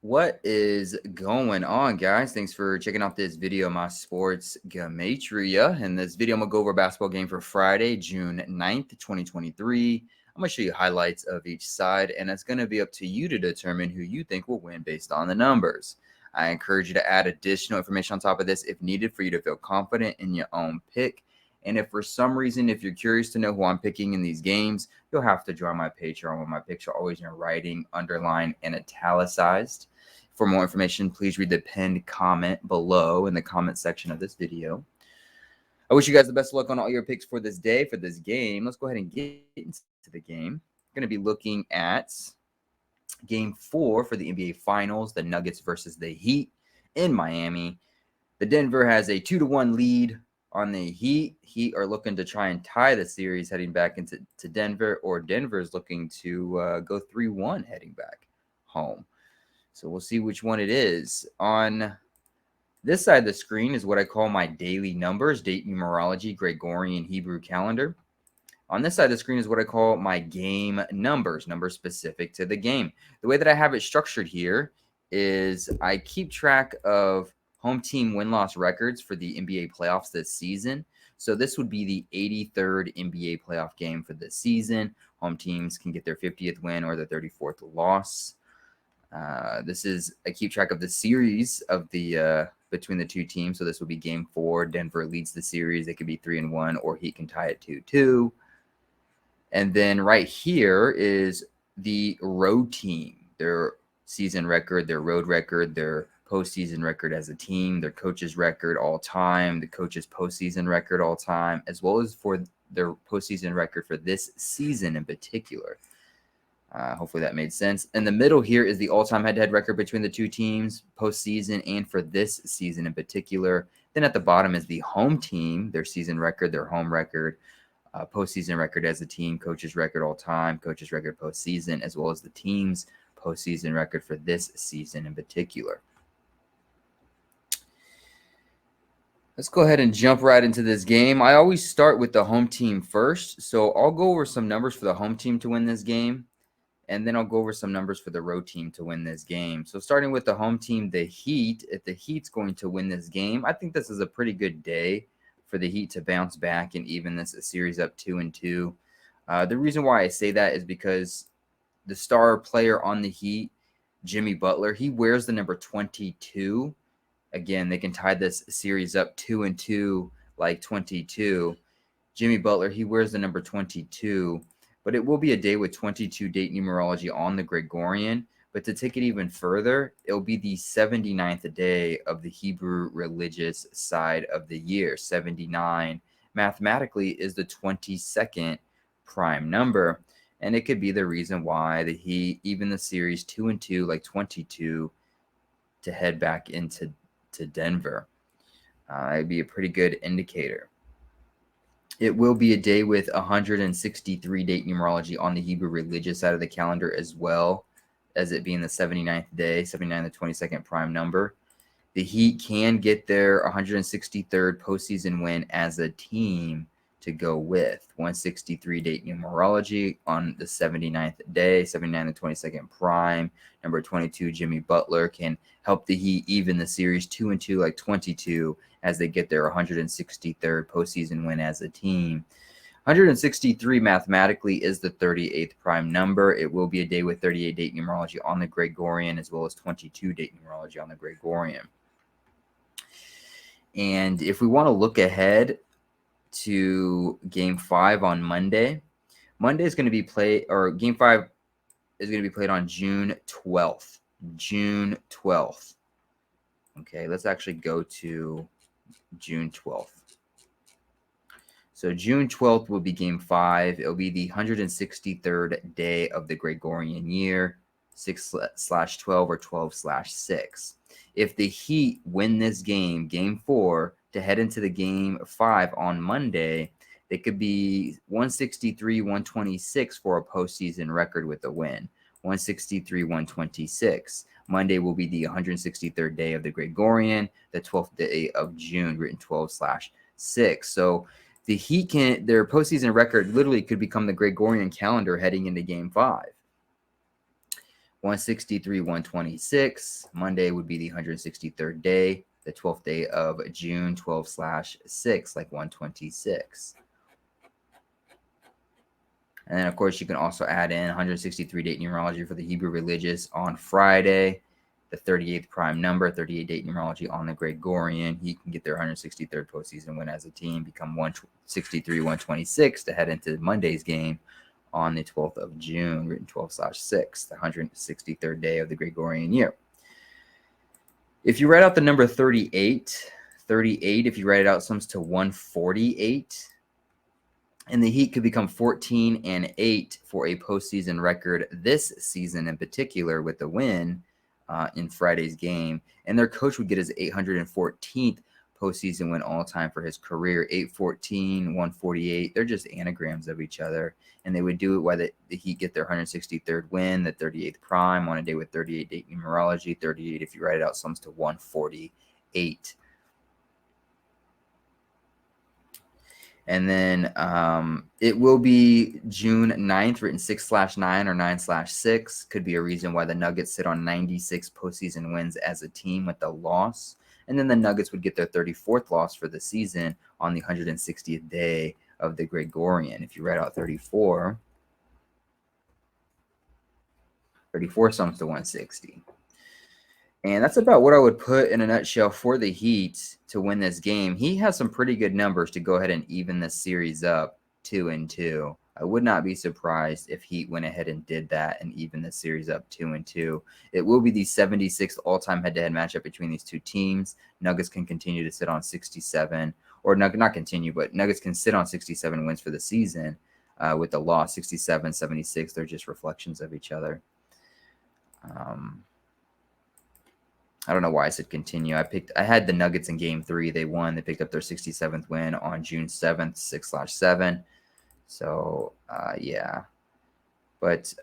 What is going on, guys? Thanks for checking out this video of my sports Gematria. In this video, I'm going to go over a basketball game for Friday, June 9th, 2023. I'm going to show you highlights of each side, and it's going to be up to you to determine who you think will win based on the numbers. I encourage you to add additional information on top of this if needed for you to feel confident in your own pick. And if for some reason, if you're curious to know who I'm picking in these games, you'll have to join my Patreon where my picks are always in writing, underlined, and italicized. For more information, please read the pinned comment below in the comment section of this video. I wish you guys the best of luck on all your picks for this day, for this game. Let's go ahead and get into the game. I'm going to be looking at Game 4 for the NBA Finals, the Nuggets versus the Heat in Miami. The Denver has a 2-1 lead on the Heat. Heat are looking to try and tie the series heading back into Denver, or Denver is looking to go 3-1 heading back home. So we'll see which one it is. On this side of the screen is what I call my daily numbers, date numerology, Gregorian Hebrew calendar. On this side of the screen is what I call my game numbers specific to the game. The way that I have it structured here is I keep track of home team win-loss records for the NBA playoffs this season. So this would be the 83rd NBA playoff game for this season. Home teams can get their 50th win or their 34th loss. I keep track of the series of the between the two teams. So this will be Game 4. Denver leads the series. It could be 3-1, or Heat can tie it 2-2. And then right here is the road team, their season record, their road record, their postseason record as a team, their coach's record all time, the coach's postseason record all time, as well as for their postseason record for this season in particular. Hopefully that made sense. In the middle here is the all-time head-to-head record between the two teams, postseason and for this season in particular. Then at the bottom is the home team, their season record, their home record, postseason record as a team, coach's record all-time, coach's record postseason, as well as the team's postseason record for this season in particular. Let's go ahead and jump right into this game. I always start with the home team first, so I'll go over some numbers for the home team to win this game. And then I'll go over some numbers for the road team to win this game. So starting with the home team, the Heat, if the Heat's going to win this game, I think this is a pretty good day for the Heat to bounce back and even this series up 2-2. The reason why I say that is because the star player on the Heat, Jimmy Butler, he wears the number 22. Again, they can tie this series up 2-2 like 22. Jimmy Butler, he wears the number 22. But it will be a day with 22 date numerology on the Gregorian. But to take it even further, it'll be the 79th day of the Hebrew religious side of the year. 79 mathematically is the 22nd prime number. And it could be the reason why the Heat, even the series 2-2, like 22, to head back into Denver. It'd be a pretty good indicator. It will be a day with 163 date numerology on the Hebrew religious side of the calendar, as well as it being the 79th day, 79 the 22nd prime number. The Heat can get their 163rd postseason win as a team to go with 163 date numerology on the 79th day, 79 the 22nd prime. Number 22, Jimmy Butler, can help the Heat even the series 2-2 like 22 as they get their 163rd postseason win as a team. 163 mathematically is the 38th prime number. It will be a day with 38 date numerology on the Gregorian, as well as 22 date numerology on the Gregorian. And if we want to look ahead to Game 5 on Monday, Monday is going to be played, or Game 5 is going to be played on June 12th. June 12th. Okay, let's actually go to June 12th. So June 12th will be Game 5. It'll be the 163rd day of the Gregorian year, 6/12 or 12/6. If the Heat win this game, Game 4, to head into the Game 5 on Monday, it could be 163-126 for a postseason record with a win. 163-126. Monday will be the 163rd day of the Gregorian, the 12th day of June, written 12/6. So the Heat their postseason record literally could become the Gregorian calendar heading into Game 5. 163, 126. Monday would be the 163rd day, the 12th day of June, 12/6, like 126. And then, of course, you can also add in 163 date numerology for the Hebrew religious on Friday, the 38th prime number, 38 date numerology on the Gregorian. He can get their 163rd postseason win as a team, become 163, 126 to head into Monday's game on the 12th of June, written 12/6, the 163rd day of the Gregorian year. If you write out the number 38, if you write it out, sums to 148. And the Heat could become 14-8 for a postseason record this season in particular with the win in Friday's game. And their coach would get his 814th postseason win all time for his career. 814, 148. They're just anagrams of each other. And they would do it while the Heat get their 163rd win, the 38th prime on a day with 38 date numerology. 38, if you write it out, sums to 148. And then it will be June 9th, written 6/9 or 9/6. Could be a reason why the Nuggets sit on 96 postseason wins as a team with the loss. And then the Nuggets would get their 34th loss for the season on the 160th day of the Gregorian. If you write out 34, 34 sums to 160. And that's about what I would put in a nutshell for the Heat to win this game. He has some pretty good numbers to go ahead and even this series up 2-2. I would not be surprised if Heat went ahead and did that and even the series up 2-2. It will be the 76th all-time head-to-head matchup between these two teams. Nuggets can continue to sit on 67, or not continue, but Nuggets can sit on 67 wins for the season with the loss 67, 76. They're just reflections of each other. I don't know why I said continue. I had the Nuggets in game 3. They won. They picked up their 67th win on June 7th, 6/7. So, yeah. But,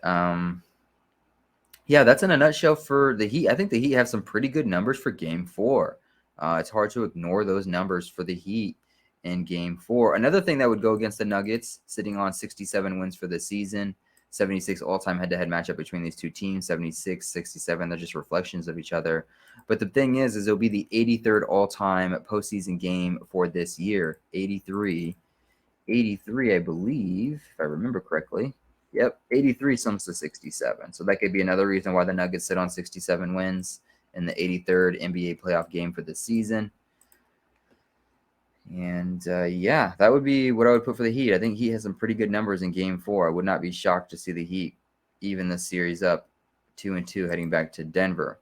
yeah, that's in a nutshell for the Heat. I think the Heat have some pretty good numbers for game 4. It's hard to ignore those numbers for the Heat in game 4. Another thing that would go against the Nuggets, sitting on 67 wins for the season, 76 all-time head-to-head matchup between these two teams, 76, 67. They're just reflections of each other. But the thing is it'll be the 83rd all-time postseason game for this year. 83, I believe, if I remember correctly. Yep, 83 sums to 67. So that could be another reason why the Nuggets sit on 67 wins in the 83rd NBA playoff game for the season. And, yeah, that would be what I would put for the Heat. I think Heat has some pretty good numbers in game 4. I would not be shocked to see the Heat even the series up 2-2 heading back to Denver.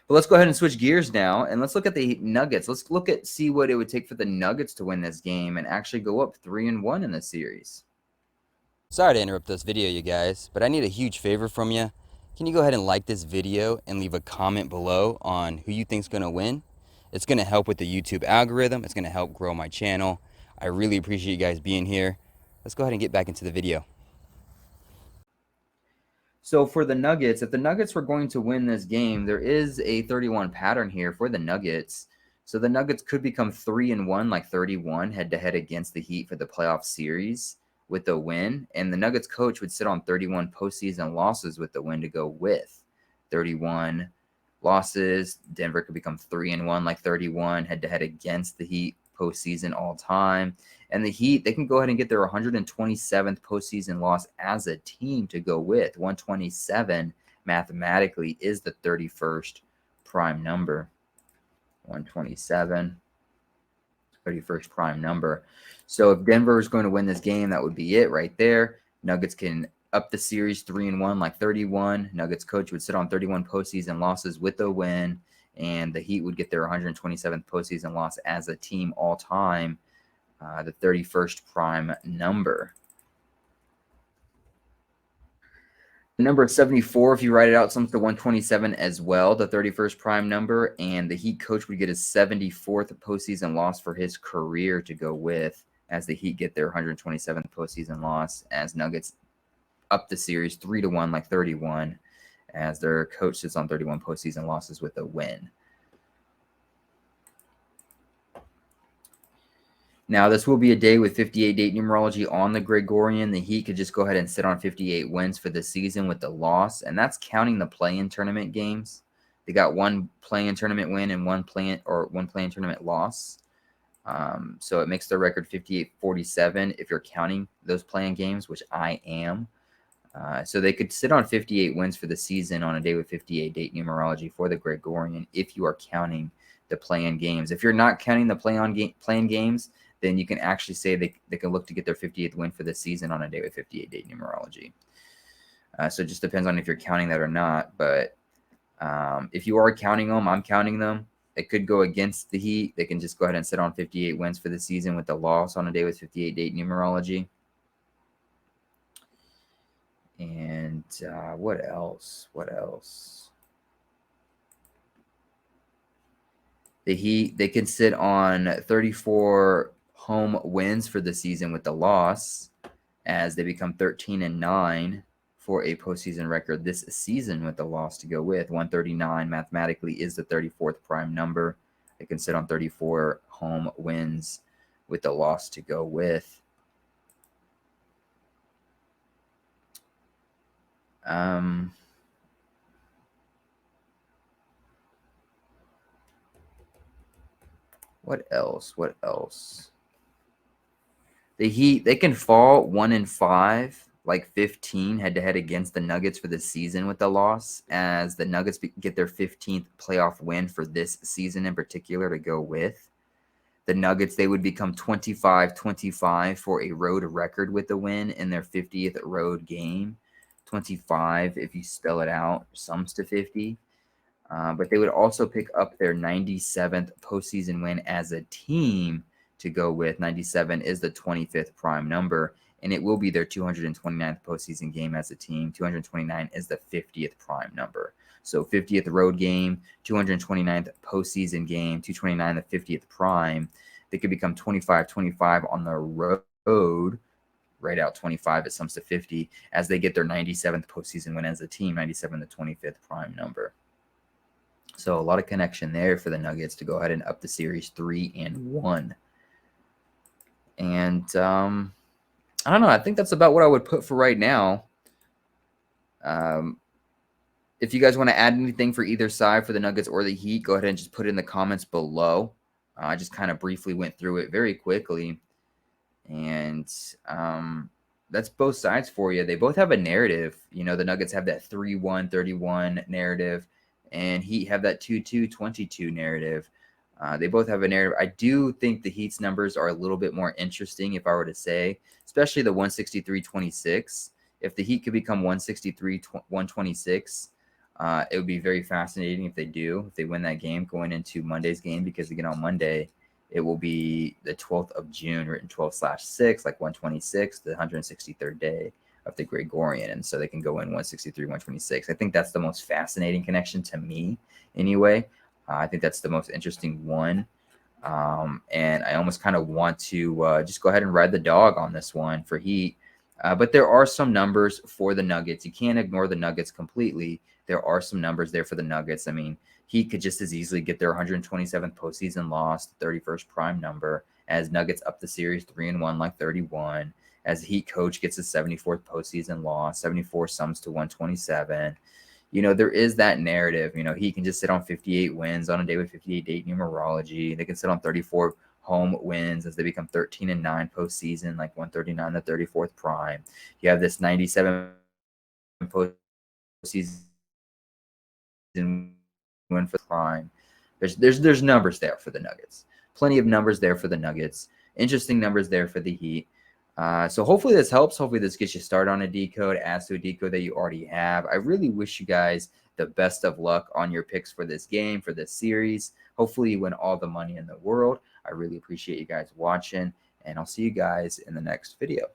But let's go ahead and switch gears now, and let's look at the Nuggets. Let's see what it would take for the Nuggets to win this game and actually go up 3-1 in the series. Sorry to interrupt this video, you guys, but I need a huge favor from you. Can you go ahead and like this video and leave a comment below on who you think's going to win? It's going to help with the YouTube algorithm. It's going to help grow my channel. I really appreciate you guys being here. Let's go ahead and get back into the video. So for the Nuggets, if the Nuggets were going to win this game, there is a 31 pattern here for the Nuggets. So the Nuggets could become 3-1, like 31 head-to-head against the Heat for the playoff series with the win. And the Nuggets coach would sit on 31 postseason losses with the win to go with 31 losses. Denver could become 3-1, like 31 head-to-head against the Heat postseason all time. And the Heat, they can go ahead and get their 127th postseason loss as a team to go with. 127 mathematically is the 31st prime number. 127, 31st prime number. So if Denver is going to win this game, that would be it right there. Nuggets can up the series 3-1, like 31. Nuggets coach would sit on 31 postseason losses with a win, and the Heat would get their 127th postseason loss as a team all time. The 31st prime number. The number 74, if you write it out, sums to 127 as well, the 31st prime number. And the Heat coach would get his 74th postseason loss for his career to go with, as the Heat get their 127th postseason loss, as Nuggets up the series 3-1, like 31, as their coach sits on 31 postseason losses with a win. Now, this will be a day with 58-date numerology on the Gregorian. The Heat could just go ahead and sit on 58 wins for the season with the loss, and that's counting the play-in tournament games. They got one play-in tournament win and one play-in tournament loss. So it makes their record 58-47 if you're counting those play-in games, which I am. So they could sit on 58 wins for the season on a day with 58-date numerology for the Gregorian if you are counting the play-in games. If you're not counting the play-in games, then you can actually say they can look to get their 50th win for the season on a day with 58-date numerology. So it just depends on if you're counting that or not. But if you are counting them, I'm counting them. It could go against the Heat. They can just go ahead and sit on 58 wins for the season with the loss on a day with 58-date numerology. And what else? What else? The Heat, they can sit on 34 home wins for the season with the loss, as they become 13-9 for a postseason record this season with the loss to go with. 139 mathematically is the 34th prime number. They can sit on 34 home wins with the loss to go with. What else? What else? The Heat, they can fall 1-5, like 15 head-to-head against the Nuggets for the season with the loss, as the Nuggets get their 15th playoff win for this season in particular to go with. The Nuggets, they would become 25-25 for a road record with the win in their 50th road game. 25, if you spell it out, sums to 50. But they would also pick up their 97th postseason win as a team to go with. 97 is the 25th prime number, and it will be their 229th postseason game as a team. 229 is the 50th prime number. So 50th road game, 229th postseason game, 229 the 50th prime. They could become 25-25 on the road. Right out 25, it sums to 50 as they get their 97th postseason win as a team. 97 the 25th prime number. So a lot of connection there for the Nuggets to go ahead and up the series 3-1. And I don't know. I think that's about what I would put for right now. If you guys want to add anything for either side, for the Nuggets or the Heat, go ahead and just put it in the comments below. I just kind of briefly went through it very quickly. And that's both sides for you. They both have a narrative. You know, the Nuggets have that 3-1-31 narrative, and Heat have that 2-2-22 narrative. They both have a narrative. I do think the Heat's numbers are a little bit more interesting, if I were to say, especially the 163-26. If the Heat could become 163-126, it would be very fascinating if they do, if they win that game going into Monday's game, because again, on Monday, it will be the 12th of June, written 12/6, like 126, the 163rd day of the Gregorian. And so they can go in 163-126. I think that's the most fascinating connection to me anyway. I think that's the most interesting one. And I almost kind of want to just go ahead and ride the dog on this one for Heat. But there are some numbers for the Nuggets. You can't ignore the Nuggets completely. There are some numbers there for the Nuggets. I mean, Heat could just as easily get their 127th postseason loss, the 31st prime number, as Nuggets up the series 3-1 like 31. As the Heat coach gets his 74th postseason loss, 74 sums to 127. You know, there is that narrative. You know, he can just sit on 58 wins on a day with 58-date numerology. They can sit on 34 home wins as they become 13-9 postseason, like 139 the 34th prime. You have this 97 postseason win for the prime. There's numbers there for the Nuggets. Plenty of numbers there for the Nuggets. Interesting numbers there for the Heat. So hopefully this helps. Hopefully this gets you started on a decode, adds to a decode that you already have. I really wish you guys the best of luck on your picks for this game, for this series. Hopefully you win all the money in the world. I really appreciate you guys watching, and I'll see you guys in the next video.